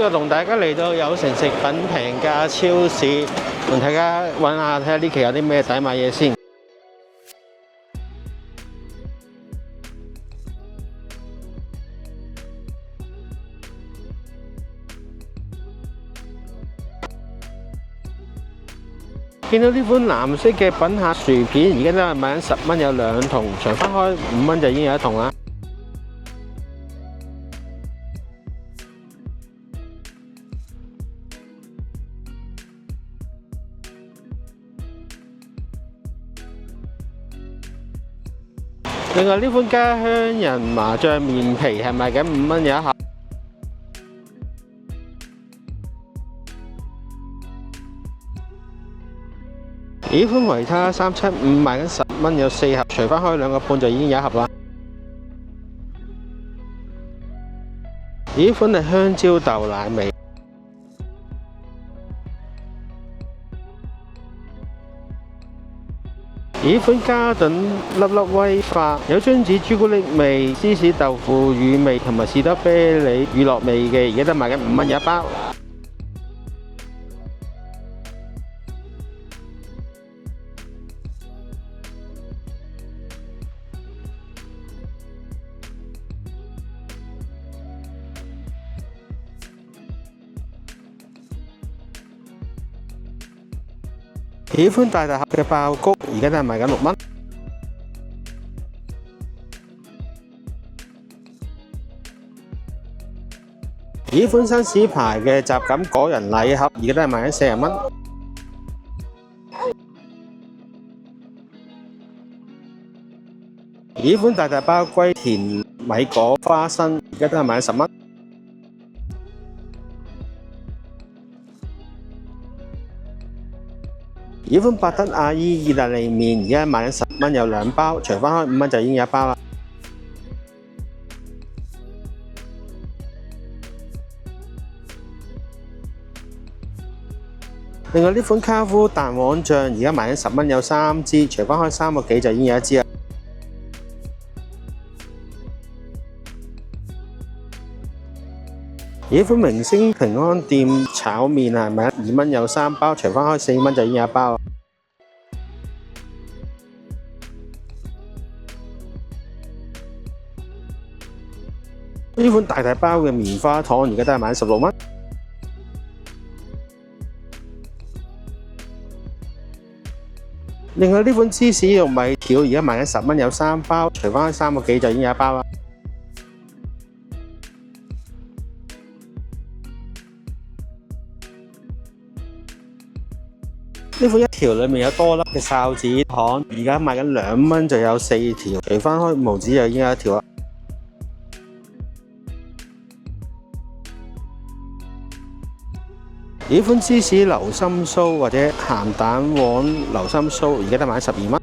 又同大家嚟到有城食品平價超市，同大家揾下睇下呢期有啲咩抵買嘢先。見到呢款藍色嘅品客薯片，而家都係賣緊10蚊有2筒，除翻開5蚊就已經有1筒啦。另外呢款家鄉人麻醬麵皮係賣緊5蚊有1盒。呢款維他375賣緊10蚊有4盒，除翻開2個半就已經有1盒啦。呢款係香蕉豆奶味。呢款嘉頓粒粒威化有榛子朱古力味、芝士豆腐乳味同埋士多啤梨乳酪味嘅，而家都賣緊5蚊有1包。呢款大盒嘅爆谷而家都係賣緊6蚊。呢款紳士牌嘅雜錦果仁禮盒而家都係賣緊40蚊。呢款大包龜田米果花生而家都係賣緊10蚊。呢款百德阿姨意大利麵而家賣緊10蚊有2包，除翻開5蚊就已經有1包啦。另外呢款卡夫蛋黃醬而家賣緊10蚊有3支，除翻開3個幾就已經有1支啦。呢款明星平安店炒麵係賣2蚊有3包，除翻開4蚊就已經有1包啦。呢款大包嘅棉花糖而家都係賣16蚊。另外呢款芝士玉米條而家賣緊10蚊有3包，除翻開3個幾就已經有1包啦。呢款1條裏面有多粒嘅哨子糖，而家賣緊2蚊就有4條，除翻開5毫子就已經有1條啦。呢款芝士流心酥或者鹹蛋黃流心酥而家都賣12蚊。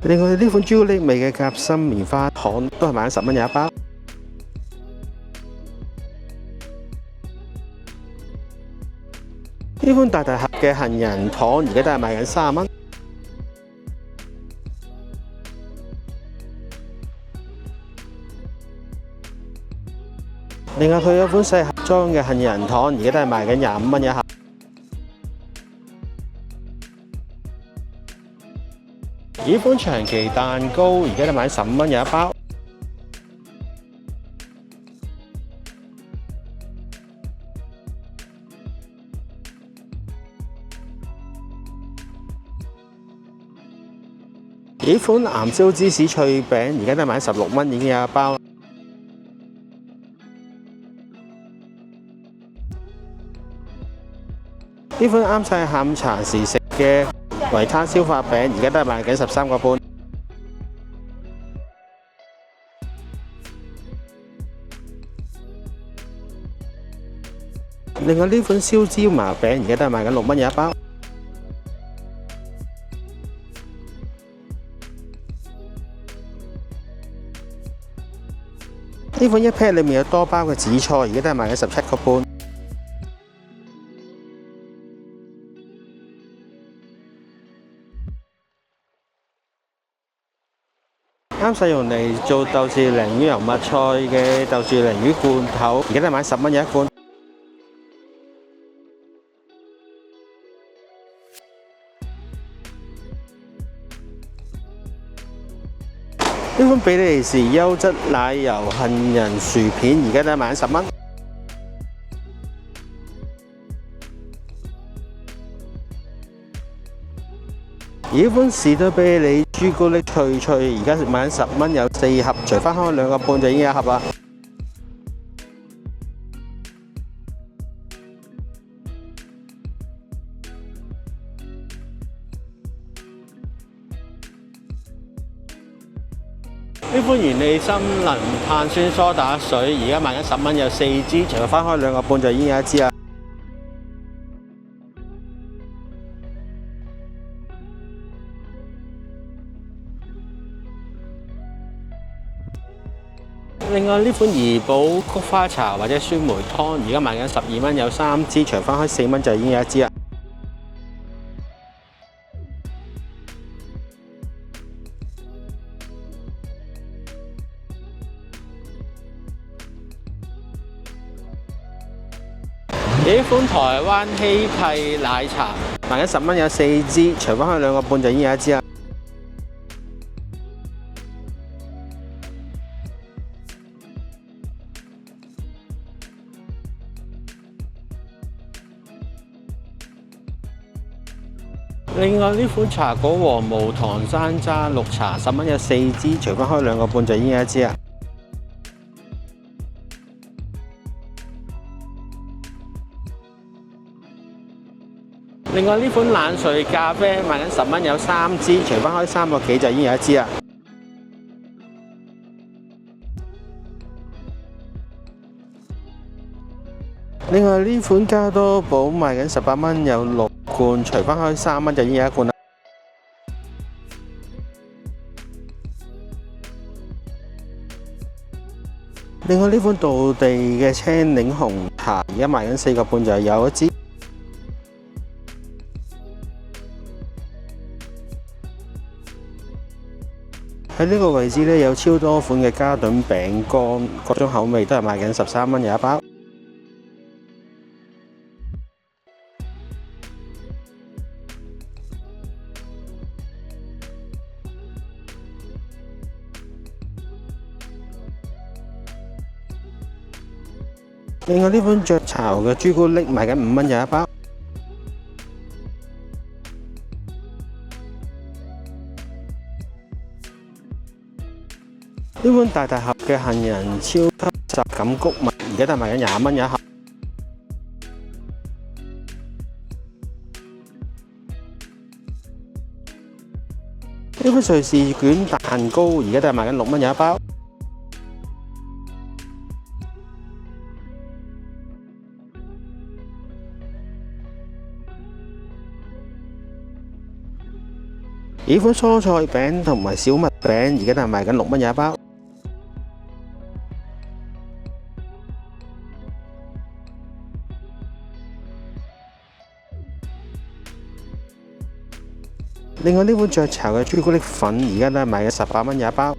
另外呢款朱古力味嘅夾心棉花糖都係賣緊10蚊有1包。呢款大盒嘅杏仁糖而家都係賣緊30蚊。另外佢有款細盒裝嘅杏仁糖而家都係賣緊25蚊一盒。呢款長期蛋糕而家都賣15蚊有1包。呢款岩燒芝士脆餅而家都係賣16蚊，已經有1包啦。呢款啱晒下午茶時食嘅維他消化餅而家都係賣緊13個半。另外呢款燒椒麻餅而家都係賣緊6蚊有1包。呢款1 pack 裏面有多包嘅紫菜，而家都係賣緊17個半。啱使用嚟做豆豉鯪魚油麥菜嘅豆豉鯪魚罐頭，而家都係買10蚊一罐。呢款比利時優質奶油杏仁薯片，而家都係賣10蚊。而呢款士多啤梨朱古力脆脆，而家賣10蚊，有4盒，除翻開2個半就已經有1盒啦。呢款元氣森林碳酸蘇打水，而家賣緊10蚊，有4支，除翻開2個半就已經有1支啦。另外呢款怡寶菊花茶或者酸梅湯，而家賣緊12蚊，有3支，除翻開4蚊就已經有1支啦。呢款台灣希派奶茶賣緊10蚊，有4支，除翻開2個半就已經有1支啦。另外呢款茶果和無糖山楂綠茶10蚊，有4支，除翻開2個半就已經有1支啦。另外呢款冷萃咖啡賣緊10蚊，有3支，除翻開3個幾就已經有1支啦。另外呢款加多寶賣緊18蚊，有6罐，除翻開3蚊就已經有1罐啦。另外呢款道地嘅青檸紅茶，而家賣緊4個半就有1支。喺呢個位置呢，有超多款嘅嘉頓餅乾，各種口味都係賣緊13蚊有1包。另外呢款雀巢嘅朱古力賣緊5蚊有1包。呢款大大盒嘅杏仁超級雜感穀物，而家都係賣緊20蚊一盒。呢款瑞士卷蛋糕，而家都係賣緊6蚊有1包。呢款蔬菜餅同埋小麥餅，而家都係賣緊6蚊有1包。另外呢款雀巢嘅朱古力粉，而家都係賣緊18蚊有1包。